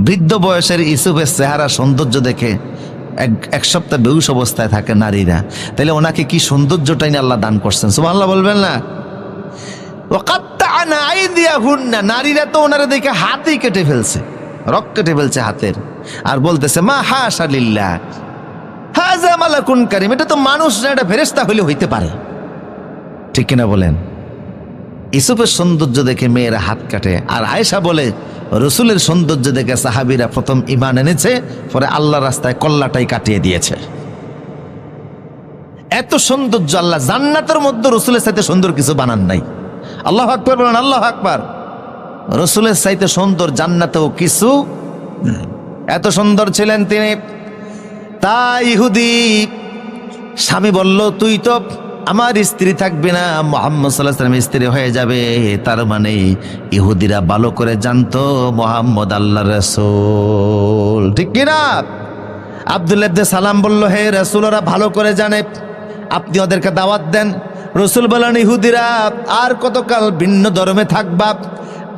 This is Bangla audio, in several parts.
বৃদ্ধ বয়সের ইউসুফের চেহারা সৌন্দর্য দেখে এক সপ্তাহ বেহুশ অবস্থায় থাকে নারীরা, তাহলে ওনাকে কি সৌন্দর্যটাই আল্লাহ দান করছেন, সুবহানাল্লাহ বলবেন না? নারীরা তো ওনারা দেখে হাতই কেটে ফেলছে, রক কেটে ফেলছে হাতের, আর বলতেছে মা হাশা লিল্লাহ হাযা মালাকুন কারীম, এটা তো মানুষ না, এটা ফেরেশতা হইলে হইতে পারে। ঠিক কিনা বলেন? ইউসুফের সৌন্দর্য দেখে মেয়েরা হাত কাটে, আর আয়েশা বলে রসুলের সৌন্দর্য দেখে সাহাবীরা প্রথম ঈমান এনেছে, পরে আল্লাহর রাস্তায় কল্লাটাই কাটিয়ে দিয়েছে। এত সৌন্দর্য আল্লাহ জান্নাতের মধ্যে রসুলের সাথে সুন্দর কিছু বানান নাই। আল্লাহু আকবার বলেন, আল্লাহু আকবার। রসুলের চাইতে সুন্দর জান্নাতেও কিছু, এত সুন্দর ছিলেন তিনি। তাই ইহুদি স্বামী বলল তুই তো আমার স্ত্রী থাকবে না, মুহাম্মদ সাল্লাল্লাহু আলাইহি ওয়াসাল্লামের স্ত্রী হয়ে যাবে। তার মানে ইহুদিরা ভালো করে জানতো মুহাম্মদ আল্লাহর রাসূল, ঠিক কি না? আব্দুল্লাহ ইবনে সালাম বলল হে রাসূল, ওরা ভালো করে জানে, আপনি ওদেরকে দাওয়াত দেন। রাসূল বলেন ইহুদিরা আর কতকাল ভিন্ন ধর্মে থাকবা,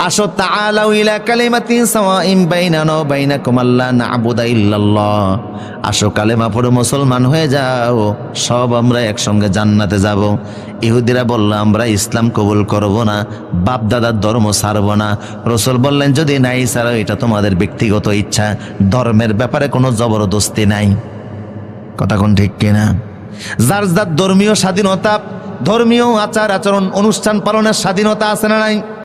আসো তাআলাউ ইলা কালিমাতিন সাওয়াইন বাইনানা ওয়া বাইনাকুম আল্লা না'বুদা ইল্লাল্লাহ, আসো কালেমা পড়ে মুসলমান হয়ে যাও, সব আমরা একসঙ্গে জান্নাতে যাব। ইহুদিরা বলল আমরা ইসলাম কবুল করব না, বাপ দাদার ধর্ম ছাড়ব না। রাসূল বললেন যদি নাই ছাড়ো এটা তোমাদের ব্যক্তিগত ইচ্ছা, ধর্মের ব্যাপারে কোনো জবরদস্তি নাই। কথা কোন ঠিক কিনা? যার যার ধর্মীয় স্বাধীনতা, ধর্মীয় আচার আচরণ অনুষ্ঠান পালনের স্বাধীনতা আছে না নাই?